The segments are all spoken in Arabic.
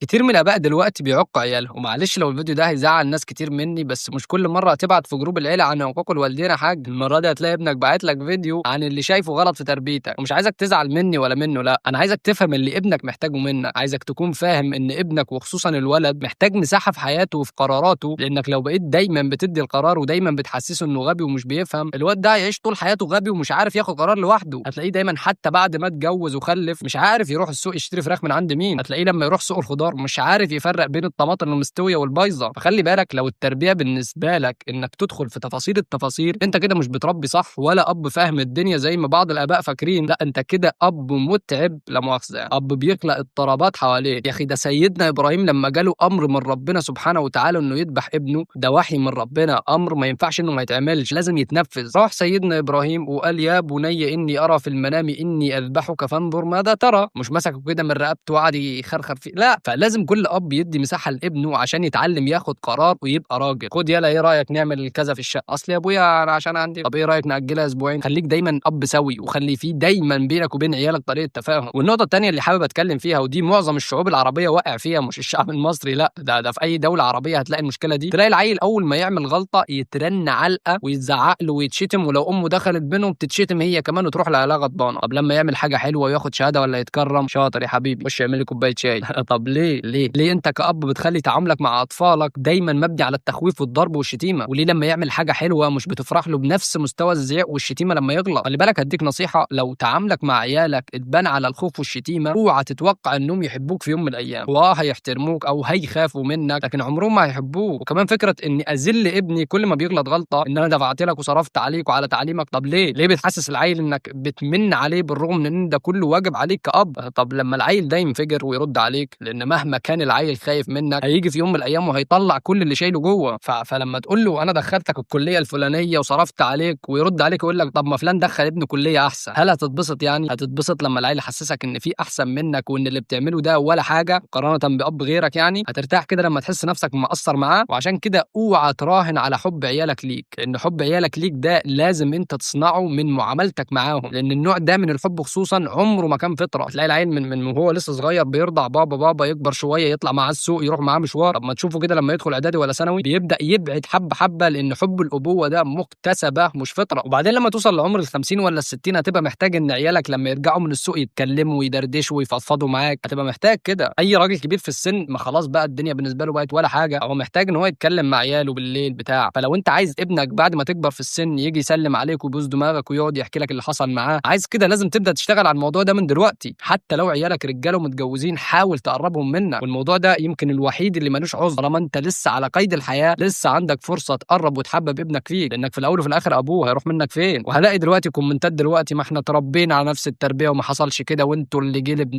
كتير من الآباء دلوقتي بيعُقّوا عيالهم، ومعلش لو الفيديو ده هيزعّل ناس كتير منّي، بس مش كل مرّة هتبعت في جروب العيلة عن عقوق الوالدين يا حاج، المرّة دي هتلاقي ابنك باعت لك فيديو عن اللي شايفه غلط في تربيتك، ومش عايزك تزعل منّي ولا منّه لأ، أنا عايزك تفهم اللي ابنك محتاجه منّك، عايزك تكون فاهم إن ابنك وخصوصًا الولد محتاج مساحة في حياته وفي قراراته، لإنّك لو بقيت دايمًا بتدّي القرار ودايمًا بتحسّسه إنه غبي ومش بيفهم، الواد ده هيعيش طول حياته غبي ومش عارف ياخد قرار لوحده، هتلاقيه دايمًا حتى بعد ما اتجوّز وخلّف مش عارف يروح السوق يشتري فراخ من عند مين، هتلاقيه لمّا يروح سوق الخضار مش عارف يفرّق بين الطماطم المستوية والبايظة، فخلّي بالك لو التربية بالنسبة لك إنك تدخل في تفاصيل التفاصيل، أنت كده مش بتربي صح ولا أب فاهم الدنيا زي ما بعض الآباء فاكرين، لأ أنت كده أب مُتعب لا مؤاخذة يعني، أب بيخلق اضطرابات حواليه، يا أخي ده سيدنا إبراهيم لمّا جاله أمر من ربنا سبحانه وتعالى إنه يذبح ابنه، ده وحي من ربنا، أمر ما ينفعش إنه ما يتعملش، لازم يتنفّذ، راح سيدنا إبراهيم وقال: "يا بني إني أرى في المنام إني أذبحك فانظر ماذا ترى." مش مسكه كده من رقبته وقعد يخرخر فيه، لأ، فلازم كل أب يدّي مساحة لابنه عشان يتعلم ياخد قرار ويبقى راجل، خُد يلا إيه رأيك نعمل كذا في الشقة؟ أصل يا أبويا أنا عشان عندي طب إيه رأيك نأجلها أسبوعين؟ خلّيك دايمًا أب سَوِي، وخلّي في دايمًا بينك وبين عيالك طريقة تفاهم، والنقطة التانية اللي حابب أتكلم فيها ودي معظم الشعوب العربية واقع فيها مش الشعب المصري لأ، ده في أي دولة عربية هتلاقي المشكلة دي، تلاقي العيل أول ما يعمل غلطة يترن علقة ويتزعق له ويتشتم، ولو أمه دخلت بينهم تتشتم هي كمان وتروح لأهلها غضبانة، طب لمّا يعمل حاجة حلوة وياخد شهادة والّا يتكرم، شاطر يا حبيبي خُش اعمل لي كوباية شاي طب ليه أنت كأب بتخلّي تعاملك مع أطفالك دايمًا مبني على التخويف والضرب والشتيمة، وليه لمّا يعمل حاجة حلوة مش بتفرح له بنفس مستوى الزعيق والشتيمة لمّا يغلط؟ خلّي بالك هادّيك نصيحة، لو تعاملك مع عيالك اتبنى على الخوف والشتيمة، اوعى تتوقع إنّهم يحبوك في يوم من الأيام، هيحترموك أو هيخافوا منّك، لكن عمرهم ما هيحبوك، وكمان فكرة إني أذِل ابني كل ما بيغلط غلطة، إن أنا دفعت لك وصرفت عليك وعلى تعليمك، طب ليه؟ ليه بتحسّس العيل إنّك بتمِن عليه بالرغم من إن ده كلّه واجب عليك كأب؟ طب لمّا العيل ده ينفجر ويرُد عليك، لإن مهما كان العيل خايف منّك، هييجي في يوم من الأيام وهيطلّع كل اللي شايله جوّه، فلمّا تقول له أنا دخّلتك الكلية الفلانية وصرفت عليك، ويرُد عليك ويقول لك طب ما فلان دخّل ابنه كلية أحسن، هل هتتبسط يعني؟ هتتبسط لمّا العيل يحسّسك إن في أحسن منّك وإن اللي بتعمله ده ولا حاجة مقارنةً بأب غيرك يعني؟ هترتاح كده لمّا تحس نَفْسك مقصّر معاه، وعشان كده اوعى تراهن على حُب عيالك ليك، لإن حُب عيالك ليك ده لازم أنت تصنعه من معاملتك معاهم، لإن النوع ده من الحُب خصوصًا عمره ما كان فطرة، تلاقي العيل من وهو لسه صغير بيرضع بابا، بابا، يكبر شوية يطلع معاه السوق، يروح معاه مشوار، طب ما تشوفه كده لمّا يدخل إعدادي والّا ثانوي بيبدأ يبعد حبّة، حبّة، لإن حُب الأبوة ده مُكتسبة مش فطرة، وبعدين لمّا توصل لعمر ال50 والّا ال60 هتبقى محتاج إن عيالك لمّا يرجعوا من السوق يتكلموا ويدردشوا ويفضفضوا معاك، هتبقى محتاج كده، أي راجل كبير في السن ما خلاص بقى الدنيا بالنسبة له بقت ولا حاجة، هو محتاج إن هو يتكلم مع عياله بالليل بتاع، فلو أنت عايز ابنك بعد ما تكبر في السن ييجي يسلم عليك ويبوس دماغك ويقعد يحكي لك اللي حصل معاه، عايز كده لازم تبدأ تشتغل على الموضوع ده من دلوقتي، حتى لو عيالك رجالة ومتجوزين حاول تقرّبهم منك، والموضوع ده يمكن الوحيد اللي مالوش عذر، طالما أنت لسه على قيد الحياة لسه عندك فرصة تقرّب وتحبب ابنك فيك، لأنك في الأول وفي الآخر أبوه هيروح منك فين؟ وهالاقي دلوقتي كومنتات دلوقتي ما إحنا اتربينا على نفس التربية وما حصلش كده وأنتم اللي جِه لابن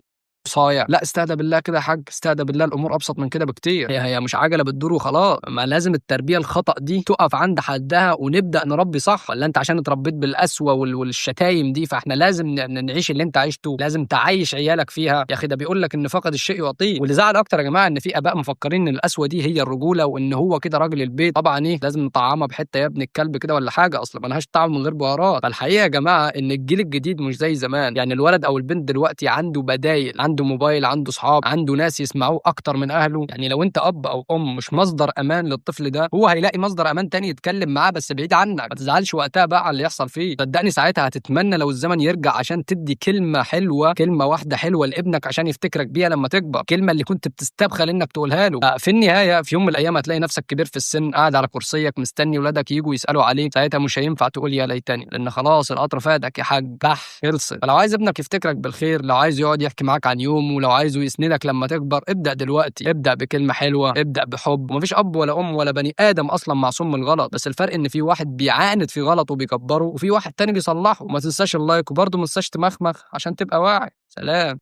صايع، لأ استهدى بالله كده يا حاج، استهدى بالله الأمور أبسط من كده بكتير، هي مش عجلة بتدور وخلاص، ما لازم التربية الخطأ دي تُقف عند حدها ونبدأ نربي صح، والّا أنت عشان اتربيت بالقسوة والشتايم دي فإحنا لازم نعيش اللي أنت عِشته، لازم تعيّش عيالك فيها، يا أخي ده بيقول لك إن فاقد الشيء يعطيه، واللي زعل أكتر يا جماعة إن في آباء مفكرين إن القسوة دي هي الرجولة وإن هو كده راجل البيت، طبعًا إيه لازم نطعّمها بحتة يا ابن الكلب كده والّا حاجة، أصل ما لهاش طعم من غير بهارات، فالحقيقة يا جماعة إن الجيل الجديد مش زي زمان، يعني الولد أو البنت دلوقتي عنده بدايل، عنده موبايل، عنده صحاب، عنده ناس يسمعوه أكتر من أهله، يعني لو أنت أب أو أم مش مصدر أمان للطفل ده، هو هيلاقي مصدر أمان تاني يتكلم معاه بس بعيد عنك، ما تزعلش وقتها بقى على اللي يحصل فيه، صدقني ساعتها هتتمنى لو الزمن يرجع عشان تدّي كلمة حلوة، كلمة واحدة حلوة لابنك عشان يفتكرك بيها لمّا تكبر، الكلمة اللي كنت بتستبخل إنك تقولها له، في النهاية في يوم من الأيام هتلاقي نفسك كبير في السن قاعد على كرسيك مستني ولادك ييجوا يسألوا عليك، ساعتها مش هينفع تقول يا ليتني، لأن خلاص القطر فاتك يا حاج، خلصت، فلو عايز ابنك يفتكرك بالخير، لو عايز يقعد يحكي معاك عن يومه، لو عايزه يسندك لمّا تكبر، ابدأ دلوقتي، ابدأ بكلمة حلوة، ابدأ بحب، وما فيش أب ولا أم ولا بني آدم أصلًا معصوم من الغلط، بس الفرق إن في واحد بيعاند في غلطه وبيكبره، وفي واحد تاني بيصلحه، وما تنساش اللايك، وبرضه ما تنساش تمخمخ عشان تبقى واعي، سلام.